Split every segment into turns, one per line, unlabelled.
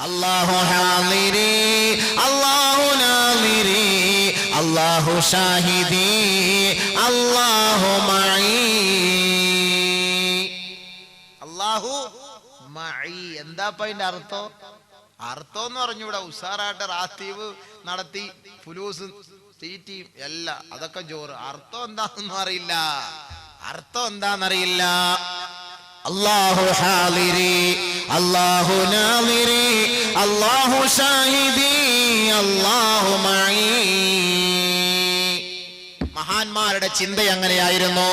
അല്ലാഹു ഹാദിരി അല്ലാഹു നാദിരി അല്ലാഹു ഷാഹിദി അല്ലാഹു മഈ. അല്ലാഹു മഈ എന്താ അതിന്റെ അർത്ഥം? അർത്ഥം എന്ന് പറഞ്ഞൂടെ? ഉസാറായിട്ട് റാത്തീവ് നടത്തി ഫുലൂസ് തീറ്റിയും എല്ലാം അതൊക്കെ ജോറ്. അർത്ഥം എന്താണെന്നും അറിയില്ല. അർത്ഥം എന്താണെന്നറിയില്ല. അല്ലാഹു ഹാദിരി അല്ലാഹു നാദിരി അല്ലാഹു ഷാഹിദി അല്ലാഹു മഈ. മഹാന്മാരുടെ ചിന്ത അങ്ങനെയായിരുന്നു.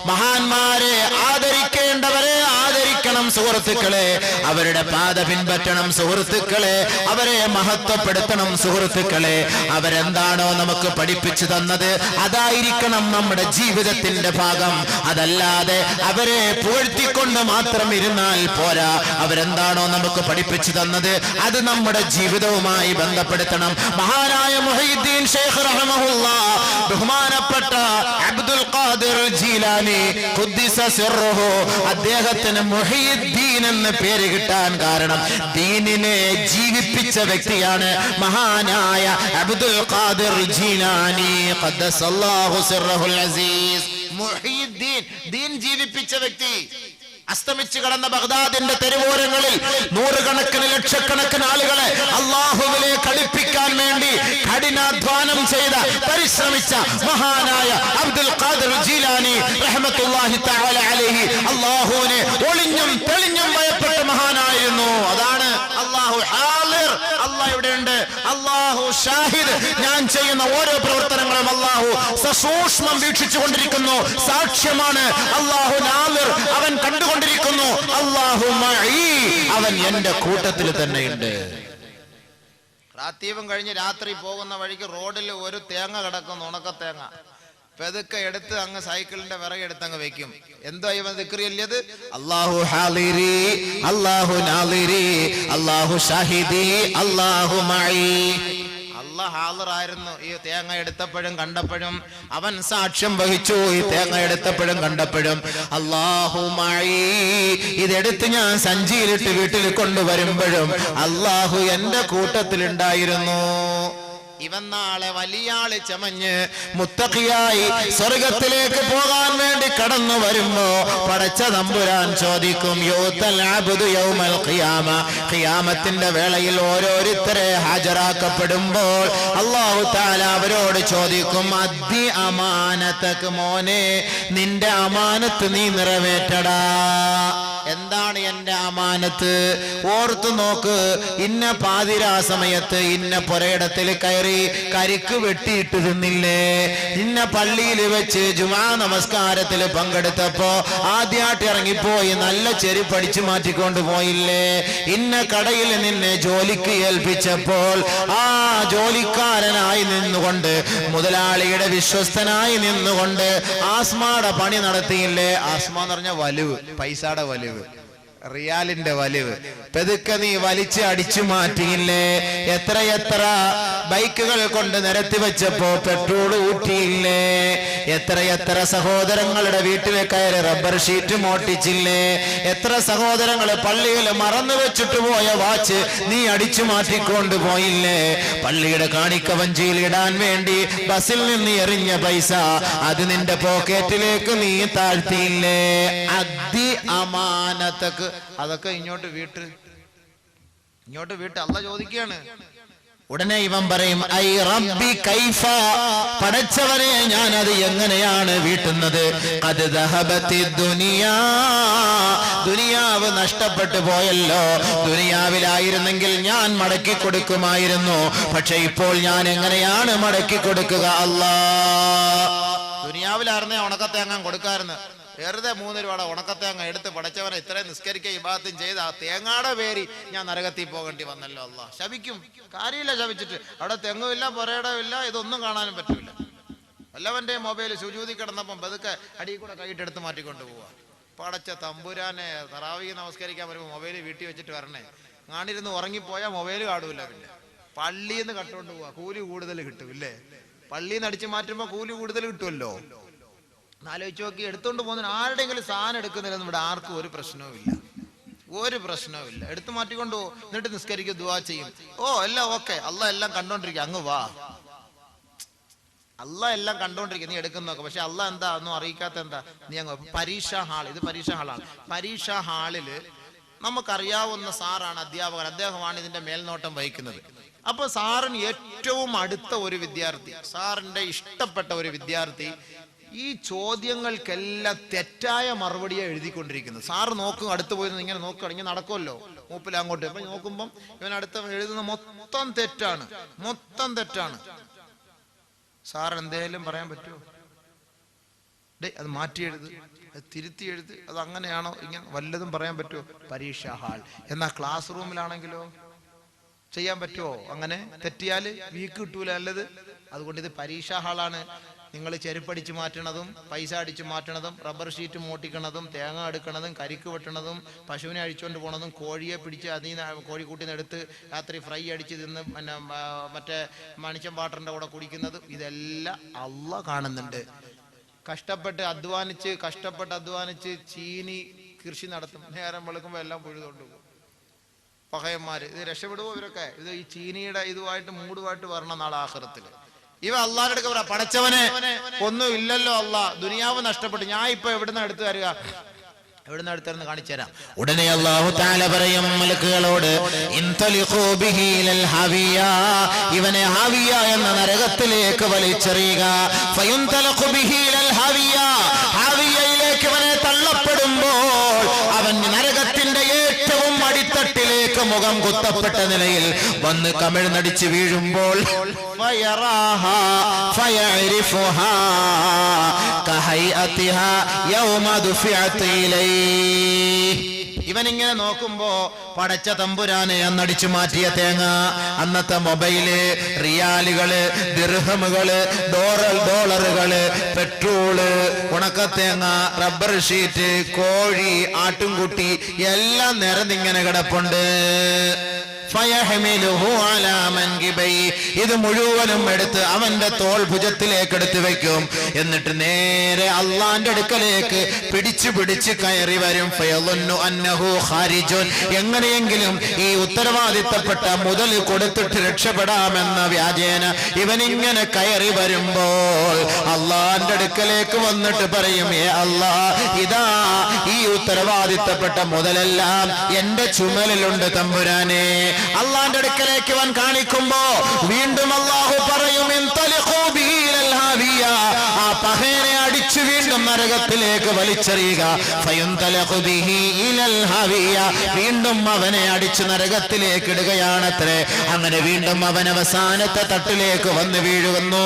മഹാന്മാരെ ആദരിക്കേണ്ടവരെ ആദരിക്കണം സുഹൃത്തുക്കളെ. അവരുടെ പാത പിൻപറ്റണം സുഹൃത്തുക്കളെ. അവരെ മഹത്വപ്പെടുത്തണം സുഹൃത്തുക്കളെ. അവരെന്താണോ നമുക്ക് പഠിപ്പിച്ചു തന്നത് അതായിരിക്കണം നമ്മുടെ ജീവിതത്തിന്റെ ഭാഗം. അതല്ലാതെ അവരെ പുകഴ്ത്തിക്കൊണ്ട് മാത്രം ഇരുന്നാൽ പോരാ. അവരെന്താണോ നമുക്ക് പഠിപ്പിച്ചു തന്നത് അത് നമ്മുടെ ജീവിതവുമായി ബന്ധപ്പെടുത്തണം. മഹാനായ മുഹയ്യിദ്ദീൻ ശൈഖ് റഹ്മഹുല്ലാഹ്, ബഹുമാനപ്പെട്ട അബ്ദുൽ ഖാദിർ ജീലാനി ഖുദ്ദിസ സിർറുഹു, അദ്ദേഹത്തിന് മുഹയ്യിദ്ദീൻ എന്ന പേര് കിട്ടാൻ കാരണം ദീനിനെ ജീവിപ്പിച്ച വ്യക്തിയാണ് മഹാനായ അബ്ദുൽ ഖാദിർ ജീലാനി ഖദ്ദസല്ലാഹു സിർറുൽ അസീസ്. മുഹയ്യിദ്ദീൻ, ദീൻ ജീവിപ്പിച്ച വ്യക്തി. അസ്തമിച്ചു കടന്ന ബഗ്ദാദിന്റെ തെരുവോരങ്ങളിൽ നൂറുകണക്കിന് ലക്ഷക്കണക്കിന് ആളുകളെ അല്ലാഹുവിലേക്ക് അടുപ്പിക്കാൻ വേണ്ടി കഠിനാധ്വാനം ചെയ്ത പരിശ്രമിച്ച മഹാനായ അബ്ദുൽ ഖാദിർ ജീലാനി റഹ്മത്തുള്ളാഹി തആല അലൈഹി അല്ലാഹുവിനെ ഒളിഞ്ഞും തെളിഞ്ഞും ഭയപ്പെട്ട മഹാനായിരുന്നു. അതാണ് അല്ലാഹു ഹാദിർ, അല്ലാഹ് ഇവിടെയുണ്ട്. അല്ലാഹു ഷാഹിദ്, ഞാൻ ചെയ്യുന്ന ഓരോ പ്രവർത്തനങ്ങളും അല്ലാഹു സസൂക്ഷ്മം വീക്ഷിച്ചു കൊണ്ടിരിക്കുന്നു, സാക്ഷ്യമാണ്. അല്ലാഹു നാദിർ, അവൻ കണ്ടുകൊണ്ടിരിക്കുന്നു. അല്ലാഹു മഈ, അവൻ എന്റെ കൂട്ടത്തിൽ തന്നെയുണ്ട്. റാത്തീവും കഴിഞ്ഞ് രാത്രി പോകുന്ന വഴിക്ക് റോഡിൽ ഒരു തേങ്ങ കിടക്കുന്നു, ഉണക്കത്തേങ്ങ. പെതുക്കെ എടുത്ത് അങ്ങ് സൈക്കിളിന്റെ വിറകെടുത്ത് അങ്ങ് വെക്കും. എന്തോ ഇവൻ ദിക്റിയല്ലത്? അല്ലാഹു ഹാദിരി അല്ലാഹു നാദിരി അല്ലാഹു ഷാഹിദി അല്ലാഹു മഈ. അല്ലാഹ് ഹാദിറായിരുന്നു ഈ തേങ്ങ എടുത്തപ്പോഴും കണ്ടപ്പോഴും. അവൻ സാക്ഷ്യം വഹിച്ചു ഈ തേങ്ങ എടുത്തപ്പോഴും കണ്ടപ്പോഴും. അല്ലാഹു മഈ, ഇതെടുത്ത് ഞാൻ സഞ്ചിയിലിട്ട് വീട്ടിൽ കൊണ്ടുവരുമ്പോഴും അല്ലാഹു എന്റെ കൂട്ടത്തിലുണ്ടായിരുന്നു. ഇവൻ നാളെ വലിയാള് ചമഞ്ഞ് മുത്തഖിയായി സ്വർഗത്തിലേക്ക് പോകാൻ വേണ്ടി കടന്നു വരുമ്പോ പടച്ച തമ്പുരാൻ ചോദിക്കും, യൂതൽ അബ്ദു യൗമൽ ഖിയാമ, ഖിയാമത്തിന്റെ വേളയിൽ ഓരോരുത്തരെ ഹാജരാക്കപ്പെടുമ്പോൾ അല്ലാഹു തആല അവരോട് ചോദിക്കും, അദ്ദി അമാനതക, മോനെ നിന്റെ അമാനത്ത് നീ നിറവേറ്റടാ. എന്താണ് എന്റെ അമാനത്ത്? ഓർത്തു നോക്ക്. ഇന്ന പാതിരാ സമയത്ത് ഇന്ന പുരയിടത്തിൽ കയറി കരിക്ക് വെട്ടിയിട്ട് തിന്നില്ലേ? ഇന്ന പള്ളിയിൽ വെച്ച് ജുമാ നമസ്കാരത്തിൽ പങ്കെടുത്തപ്പോ ആദ്യമായിട്ട് ഇറങ്ങിപ്പോയി നല്ല ചെരുപ്പ് അടിച്ചു മാറ്റിക്കൊണ്ട് പോയില്ലേ? ഇന്ന കടയിൽ നിന്നെ ജോലിക്ക് ഏൽപ്പിച്ചപ്പോൾ ആ ജോലിക്കാരനായി നിന്നുകൊണ്ട്, മുതലാളിയുടെ വിശ്വസ്തനായി നിന്നുകൊണ്ട് ആസ്മയുടെ പണി നടത്തിയില്ലേ? ആസ്മ എന്ന് പറഞ്ഞ വലുവ്, പൈസയുടെ വലുവ്, റിയാലിന്റെ വലിവ്. പെതുക്കെ നീ വലിച്ച് അടിച്ചു മാറ്റിയില്ലേ? എത്രയെത്ര ബൈക്കുകൾ കൊണ്ട് നിരത്തി വെച്ചപ്പോ പെട്രോൾ ഊറ്റിയില്ലേ? എത്രയെത്ര സഹോദരങ്ങളുടെ വീട്ടിൽ കയറി റബ്ബർ ഷീറ്റ് മോട്ടിച്ചില്ലേ? എത്ര സഹോദരങ്ങൾ പള്ളിയിൽ മറന്നു വെച്ചിട്ട് പോയ വാച്ച് നീ അടിച്ചു മാറ്റിക്കൊണ്ട് പോയില്ലേ? പള്ളിയുടെ കാണിക്ക വഞ്ചിയിൽ ഇടാൻ വേണ്ടി ബസ്സിൽ നിന്ന് എറിഞ്ഞ പൈസ അത് നിന്റെ പോക്കറ്റിലേക്ക് നീ താഴ്ത്തിയില്ലേ? അദ്ദി അമാനതക, അതൊക്കെ ഇങ്ങോട്ട് വീട്ട് അല്ലാഹ് ചോദിക്കുകയാണ്. ഉടനെ ഇവൻ പറയും, ഐ റബ്ബി കൈഫ, പടച്ചവനെ ഞാൻ അത് എങ്ങനെയാണ് വീട്ടുന്നത്? ഖദ് ദഹബത്തി ദുനിയാ, ദുനിയാവ് നഷ്ടപ്പെട്ടു പോയല്ലോ. ദുനിയാവിലായിരുന്നെങ്കിൽ ഞാൻ മടക്കി കൊടുക്കുമായിരുന്നു. പക്ഷെ ഇപ്പോൾ ഞാൻ എങ്ങനെയാണ് മടക്കി കൊടുക്കുക? അല്ലാഹ്, ദുനിയാവിലായിരുന്നേ ഉണക്കത്തേങ്ങാൻ കൊടുക്കാറുണ്ട്. വെറുതെ 3 രൂപയുടെ ഉണക്കത്തേങ്ങ എടുത്ത് പടച്ചവനെ ഇത്രയും നിസ്കരിക്കുക ഇബാദത്തും ചെയ്ത് ആ തേങ്ങാടെ പേരി ഞാൻ നരകത്തിൽ പോകേണ്ടി വന്നല്ലോ. അല്ലാഹ് ശപിക്കും. കാര്യമില്ല ശപിച്ചിട്ട്. അവിടെ തെങ്ങുമില്ല, പുരയിടമില്ല, ഇതൊന്നും കാണാനും പറ്റില്ല. വല്ലവന്റെ മൊബൈൽ സുജൂദി കിടന്നപ്പം പതുക്കെ അടിയിൽ കൂടെ കൈയിട്ടെടുത്ത് മാറ്റിക്കൊണ്ട് പോവാ. പടച്ച തമ്പുരാനെ, തറാവീഹ് നമസ്കരിക്കാൻ വരുമ്പോൾ മൊബൈൽ വീട്ടിൽ വെച്ചിട്ട് വരണേ. കാണിരുന്ന് ഉറങ്ങിപ്പോയാൽ മൊബൈൽ കാണൂല. പിന്നെ പള്ളിയിൽ നിന്ന് കട്ടുകൊണ്ട് പോവാ, കൂലി കൂടുതൽ കിട്ടും ഇല്ലേ? പള്ളിയിൽ നിന്ന് അടിച്ചു മാറ്റുമ്പോൾ കൂലി കൂടുതൽ കിട്ടുമല്ലോ. ആലോചിച്ച് നോക്കി. എടുത്തോണ്ട് പോകുന്നതിന് ആരുടെയെങ്കിലും സാധനം എടുക്കുന്നില്ലെന്ന് ഇവിടെ ആർക്കും ഒരു പ്രശ്നവും ഇല്ല. ഒരു പ്രശ്നവുമില്ല, എടുത്തു മാറ്റിക്കൊണ്ടു പോ. എന്നിട്ട് നിസ്കരിക്കുക, ദുആ ചെയ്യും. ഓ എല്ലാം ഓക്കെ, അള്ളാഹ് എല്ലാം കണ്ടോണ്ടിരിക്കുക, അങ്ങ് വാ. അള്ളാഹ് എല്ലാം കണ്ടോണ്ടിരിക്കുക, നീ എടുക്കുന്നൊക്കെ. പക്ഷെ അള്ളാഹ് എന്താ ഒന്നും അറിയിക്കാത്ത എന്താ? നീ അങ്ങ് പരീക്ഷാ ഹാൾ, ഇത് പരീക്ഷാ ഹാളാണ്. പരീക്ഷാ ഹാളില് നമുക്കറിയാവുന്ന സാറാണ് അധ്യാപകൻ, അദ്ദേഹമാണ് ഇതിന്റെ മേൽനോട്ടം വഹിക്കുന്നത്. അപ്പൊ സാറിന് ഏറ്റവും അടുത്ത ഒരു വിദ്യാർത്ഥി, സാറിന്റെ ഇഷ്ടപ്പെട്ട ഒരു വിദ്യാർത്ഥി ഈ ചോദ്യങ്ങൾക്കെല്ലാം തെറ്റായ മറുപടിയെ എഴുതിക്കൊണ്ടിരിക്കുന്നത്. സാറ് നോക്കും, അടുത്ത് പോയി ഇങ്ങനെ നോക്കുകയാണ്, ഇങ്ങനെ നടക്കുമല്ലോ മൂപ്പിൽ അങ്ങോട്ട്. അപ്പൊ നോക്കുമ്പം ഇവൻ അടുത്ത എഴുതുന്ന മൊത്തം തെറ്റാണ്, മൊത്തം തെറ്റാണ്. സാർ എന്തേലും പറയാൻ പറ്റുമോ? അത് മാറ്റി എഴുത്, അത് തിരുത്തി എഴുത്, അത് അങ്ങനെയാണോ ഇങ്ങനെ വല്ലതും പറയാൻ പറ്റുമോ? പരീക്ഷാ ഹാൾ. എന്നാ ക്ലാസ് റൂമിലാണെങ്കിലോ ചെയ്യാൻ പറ്റുമോ? അങ്ങനെ തെറ്റിയാല് വീക്ക് കിട്ടൂല നല്ലത്. അതുകൊണ്ട് ഇത് പരീക്ഷാ ഹാളാണ്. നിങ്ങൾ ചെരുപ്പടിച്ച് മാറ്റണതും, പൈസ അടിച്ച് മാറ്റണതും, റബ്ബർ ഷീറ്റ് മോട്ടിക്കണതും, തേങ്ങ എടുക്കണതും, കരിക്ക് വെട്ടണതും, പശുവിനെ അഴിച്ചുകൊണ്ട് പോണതും, കോഴിയെ പിടിച്ച് അതിൽ നിന്ന് കോഴിക്കൂട്ടിൽ എടുത്ത് രാത്രി ഫ്രൈ അടിച്ച് തിന്ന് പിന്നെ മറ്റേ മണിച്ചം വാട്ടറിൻ്റെ കൂടെ കുടിക്കുന്നതും, ഇതെല്ലാം അള്ളാഹ് കാണുന്നുണ്ട്. കഷ്ടപ്പെട്ട് അധ്വാനിച്ച് ചീനി കൃഷി നടത്തും. നേരം വെളുക്കുമ്പോൾ എല്ലാം പൊഴുതുകൊണ്ട് പോകും പഹയന്മാര്. ഇത് രക്ഷപ്പെടുവോ ഇവരൊക്കെ? ഇത് ഈ ചീനിയുടെ ഇതുമായിട്ട് മൂടുമായിട്ട് വരണം നാളെ ആഖിറത്തില്. ഇവ അള്ളാഹിന്റെ അടുക്ക പറയാ, പടച്ചവനെ ഒന്നും ഇല്ലല്ലോ അള്ളാഹ്, ദുനിയാവ് നഷ്ടപ്പെട്ടു, ഞാൻ ഇപ്പൊ എവിടുന്ന് എടുത്തു തരിക? എവിടുന്ന് എടുത്തെന്ന് കാണിച്ചു തരാം.
ഉടനെ അല്ലാഹു തആല പറയും മലക്കുകളോട്, ഇൻതലിഖൂ ബിഹി ഇലൽ ഹാവിയ, ഇവനെ ഹാവിയ എന്ന നരകത്തിലേക്ക് വലിച്ചെറിയുക. ഫയുൻതലഖു ബിഹി ഇലൽ ഹാവിയ, ഹാവിയയിലേക്ക് ഇവനെ തള്ളപ്പെടുമ്പോൾ അവൻ നരകത്തിന്റെ ഏറ്റവും അടിത്തട്ടിലേക്ക് മുഖം കുത്തപ്പെട്ട നിലയിൽ വന്ന് കമിഴ്ന്നടിച്ച് വീഴുമ്പോൾ ഫയറാഹാ ഫയഅരിഫുഹാ കഹൈഅതിഹാ യൗമ ദുഫിഅത ഇലൈഹി.
ഇവനിങ്ങനെ നോക്കുമ്പോ
പടച്ച തമ്പുരാനെ അന്നടിച്ചു മാറ്റിയ തേങ്ങ, അന്നത്തെ മൊബൈല്, റിയാലുകള്, ദിർഹമുകള്, ഡോളറുകള്, പെട്രോള്, ഉണക്കത്തേങ്ങ, റബ്ബർ ഷീറ്റ്, കോഴി, ആട്ടുംകുട്ടി എല്ലാം നിരന്നിങ്ങനെ കിടപ്പുണ്ട്. ഇത് മുഴുവനും എടുത്ത് അവന്റെ തോൾ ഭുജത്തിലേക്ക് എടുത്ത് വെക്കും. എന്നിട്ട് നേരെ അള്ളാന്റെ അടുക്കലേക്ക് പിടിച്ച് കയറി വരും. എങ്ങനെയെങ്കിലും ഈ ഉത്തരവാദിത്തപ്പെട്ട മുതൽ കൊടുത്തിട്ട് രക്ഷപ്പെടാമെന്ന വ്യാജേന ഇവനിങ്ങനെ കയറി വരുമ്പോൾ അള്ളാന്റെ അടുക്കലേക്ക് വന്നിട്ട് പറയും, ഏ അല്ലാ, ഇതാ ഈ ഉത്തരവാദിത്തപ്പെട്ട മുതലെല്ലാം എന്റെ ചുമലിലുണ്ട് തമ്പുരാനെ. അള്ളാന്റെ അടുക്കലേക്ക് അവൻ കാണിക്കുമ്പോ വീണ്ടും അള്ളാഹു പറയും, ആ പഹേനെ അടിച്ചു വീണ്ടും നരകത്തിലേക്ക് വലിച്ചെറിയുക. വീണ്ടും അവനെ അടിച്ചു നരകത്തിലേക്ക് ഇടുകയാണത്രേ. അങ്ങനെ വീണ്ടും അവൻ അവസാനത്തെ തട്ടിലേക്ക് വന്ന് വീഴുന്നു.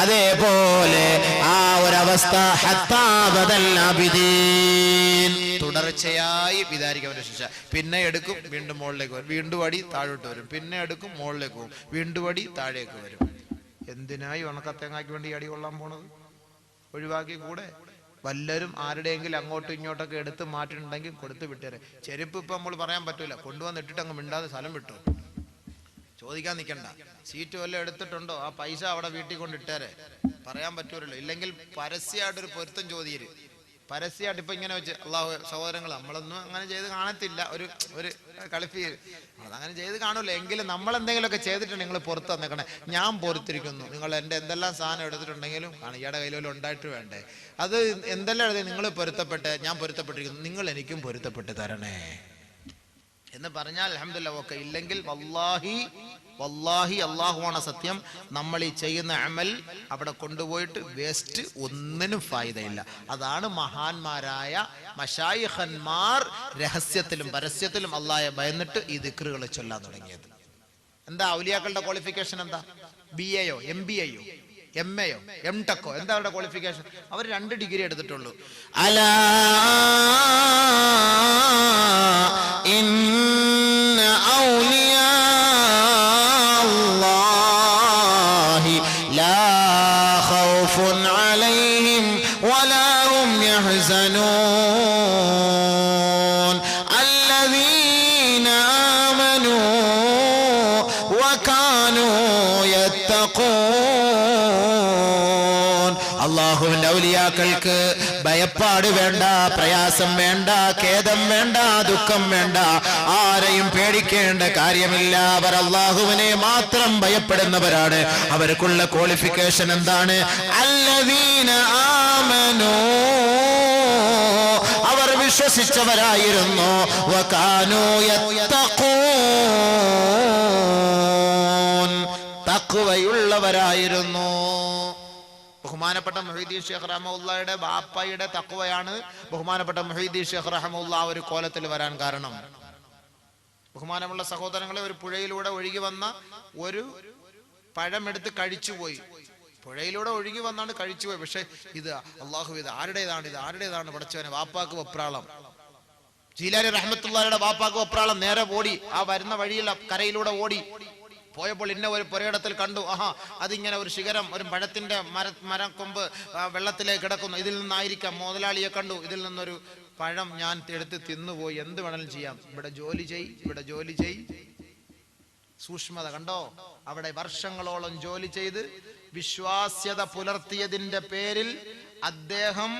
അതേപോലെ ആ ഒരവസ്ഥ
തുടർച്ചയായി വിചാരിക്കും അവന്റെ ശിക്ഷ. പിന്നെ എടുക്കും, വീണ്ടും മുകളിലേക്ക് വരും, വീണ്ടും അടി താഴോട്ട് വരും, പിന്നെ എടുക്കും, മുകളിലേക്ക് പോകും, വീണ്ടും അടി താഴേക്ക് വരും. എന്തിനായി ഉണക്കത്തേങ്ങാക്ക് വേണ്ടി അടി കൊള്ളാൻ പോണത്? ഒഴിവാക്കി കൂടെ. വല്ലരും ആരുടെയെങ്കിലും അങ്ങോട്ടും ഇങ്ങോട്ടൊക്കെ എടുത്ത് മാറ്റിട്ടുണ്ടെങ്കിൽ കൊടുത്ത് വിട്ടേരെ. ചെരുപ്പ് ഇപ്പൊ നമ്മൾ പറയാൻ പറ്റൂല, കൊണ്ടുവന്ന് ഇട്ടിട്ട് അങ്ങ് മിണ്ടാതെ സ്ഥലം വിട്ടു, ചോദിക്കാൻ നിൽക്കണ്ട. സീറ്റ് വല്ലതും എടുത്തിട്ടുണ്ടോ, ആ പൈസ അവിടെ വീട്ടിൽ കൊണ്ടിട്ടേരെ, പറയാൻ പറ്റൂലല്ലോ. ഇല്ലെങ്കിൽ പരസ്യമായിട്ടൊരു പൊരുത്തം ചോദ്യര്, പരസ്യമായിട്ട് ഇപ്പൊ ഇങ്ങനെ വെച്ച്, അള്ളാഹു സഹോദരങ്ങൾ, നമ്മളൊന്നും അങ്ങനെ ചെയ്ത് കാണത്തില്ല, ഒരു കളിപ്പി അതങ്ങനെ ചെയ്ത് കാണൂല. എങ്കിലും നമ്മൾ എന്തെങ്കിലുമൊക്കെ ചെയ്തിട്ടുണ്ട്, നിങ്ങൾ പുറത്ത് തന്നേക്കണേ, ഞാൻ പൊറത്തിരിക്കുന്നു, നിങ്ങൾ എൻ്റെ എന്തെല്ലാം സാധനം എടുത്തിട്ടുണ്ടെങ്കിലും കാണും, ഇയാളുടെ കയ്യിലും ഉണ്ടായിട്ട് വേണ്ടേ, അത് എന്തെല്ലാം എഴുതി, നിങ്ങൾ പൊരുത്തപ്പെട്ട്, ഞാൻ പൊരുത്തപ്പെട്ടിരിക്കുന്നു, നിങ്ങൾ എനിക്കും പൊരുത്തപ്പെട്ട് തരണേ എന്ന് പറഞ്ഞാൽ അൽഹംദുലില്ലാഹ് ഓക്കെ. ഇല്ലെങ്കിൽ വല്ലാഹി അല്ലാഹുവാണ് സത്യം, നമ്മൾ ഈ ചെയ്യുന്ന അമൽ അവിടെ കൊണ്ടുപോയിട്ട് വേസ്റ്റ്, ഒന്നിനും ഫായിദയില്ല. അതാണ് മഹാന്മാരായ മശായിഖന്മാർ രഹസ്യത്തിലും പരസ്യത്തിലും അല്ലാഹയെ ഭയന്നിട്ട് ഈ ദിക്റുകൾ ചൊല്ലാൻ തുടങ്ങിയത്. എന്താ ഔലിയാക്കളുടെ ക്വാളിഫിക്കേഷൻ? എന്താ? BA-യോ MBA-യോ MA-യോ MTech-ഓ? എന്താ അവരുടെ ക്വാളിഫിക്കേഷൻ? അവർ 2 ഡിഗ്രി എടുത്തിട്ടുള്ളൂ.
അലാ ഇന്ന ഔലിയാ അല്ലാഹി ലാ ഖൗഫുൻ അലൈഹിം വലാ ഹും യഹ്സനൂൻ അല്ലദീന ആമനൂ വകാനൂ യത്തഖൂൻ. അള്ളാഹുവിന്റെ ഔലിയാക്കൾക്ക് ഭയപ്പാട് വേണ്ട, പ്രയാസം വേണ്ട, ഖേദം വേണ്ട, ദുഃഖം വേണ്ട, ആരെയും പേടിക്കേണ്ട കാര്യമില്ല. അവർ അള്ളാഹുവിനെ മാത്രം ഭയപ്പെടുന്നവരാണ്. അവർക്കുള്ള ക്വാളിഫിക്കേഷൻ എന്താണ്? അല്ലദീന ആമനൂ, അവർ വിശ്വസിച്ചവരായിരുന്നു. വകാനൂ യത്തഖൂൻ, തഖ്വയുള്ളവരായിരുന്നു. ബഹുമാനപ്പെട്ട മുഹീദ്ദീൻ ഷേഖ് റഹ്മത്തുള്ളാഹിയുടെ ബാപ്പയുടെ തഖ്വയാണ് ബഹുമാനപ്പെട്ട മുഹീദ്ദീൻ ഷേഖ് റഹ്മത്തുള്ളാഹി ഒരു കോലത്തിൽ വരാൻ കാരണം. ബഹുമാനമുള്ള സഹോദരങ്ങളെ, ഒരു പുഴയിലൂടെ ഒഴുകി വന്ന ഒരു പഴമെടുത്ത് കഴിച്ചുപോയി. പുഴയിലൂടെ ഒഴുകി വന്നാണ് കഴിച്ചുപോയി. പക്ഷെ ഇത് അള്ളാഹു, ഇത് ആരുടേതാണ് പടച്ചവനെ? വാപ്പാക്ക് വെപ്രാളം. ജീലാനി റഹ്മത്തുള്ളാഹിയുടെ വാപ്പാക്ക് വെപ്രാളം. നേരെ ഓടി, ആ വരുന്ന വഴിയിൽ കരയിലൂടെ ഓടി പോയപ്പോൾ ഇന്ന ഒരു പുരയിടത്തിൽ കണ്ടു. അതിങ്ങനെ ഒരു ശിഖരം, ഒരു പഴത്തിന്റെ മരക്കൊമ്പ് വെള്ളത്തിലേക്ക് കിടക്കുന്നു. ഇതിൽ നിന്നായിരിക്കാം. മുതലാളിയെ കണ്ടു. ഇതിൽ നിന്നൊരു പഴം ഞാൻ എടുത്ത് തിന്നുപോയി. എന്ത് വേണമെങ്കിലും ചെയ്യാം. ഇവിടെ ജോലി ചെയ്. സൂക്ഷ്മത കണ്ടോ? അവിടെ വർഷങ്ങളോളം ജോലി ചെയ്ത് വിശ്വാസ്യത പുലർത്തിയതിന്റെ പേരിൽ അദ്ദേഹം,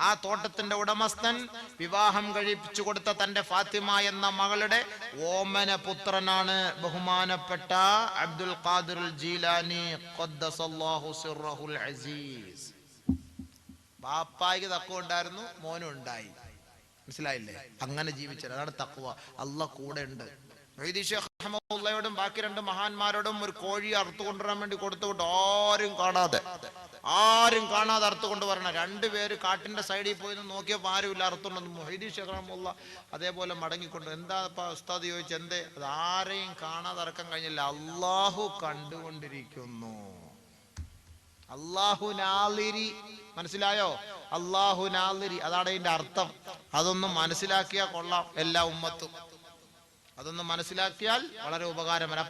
ആ തോട്ടത്തിന്റെ ഉടമസ്ഥൻ, വിവാഹം കഴിപ്പിച്ചു കൊടുത്ത തന്റെ ഫാത്തിമ എന്ന മകളുടെ ഓമന പുത്രനാണ് ബഹുമാനപ്പെട്ട അബ്ദുൽ ഖാദിർ ജീലാനി ഖദ്ദസല്ലാഹു സിർറഹുൽ അസീസ്. ബാപ്പായ്ക്ക് തഖ്വ ഉണ്ടായിരുന്നു, മോനും ഉണ്ടായി. മനസ്സിലായില്ലേ? അങ്ങനെ ജീവിച്ചത്, അതാണ് തഖ്വ. അല്ലാഹ് കൂടെ ഉണ്ട്. മുഹീദ്ദീൻ ഷേഖ് റഹ്മത്തുള്ളാഹിയോടും ബാക്കി രണ്ട് മഹാന്മാരോടും ഒരു കോഴി അറുത്തു കൊണ്ടുവരാൻ വേണ്ടി കൊടുത്തുകൊണ്ട് ആരും കാണാതെ അറുത്തു കൊണ്ടുവരണം. രണ്ടുപേര് കാട്ടിന്റെ സൈഡിൽ പോയി നോക്കിയപ്പോൾ ആരുമില്ല, അറുത്തുണ്ടെന്ന്. മുഹീദ്ദീൻ ഷേഖ് റഹ്മത്തുള്ളാഹി അതേപോലെ മടങ്ങിക്കൊണ്ട്, എന്താ ഉസ്താദ് ചോദിച്ചു, എന്തേ? അത് ആരെയും കാണാതെ അറക്കാൻ കഴിഞ്ഞില്ല, അള്ളാഹു കണ്ടുകൊണ്ടിരിക്കുന്നു. അള്ളാഹു നാളിരി, മനസ്സിലായോ? അള്ളാഹു നാളിരി, അതാണ് ഇതിന്റെ അർത്ഥം. അതൊന്നും മനസ്സിലാക്കിയാൽ കൊള്ളാം എല്ലാ ഉമ്മത്തും. അതൊന്നും മനസ്സിലാക്കിയാൽ വളരെ ഉപകാരമാണ്.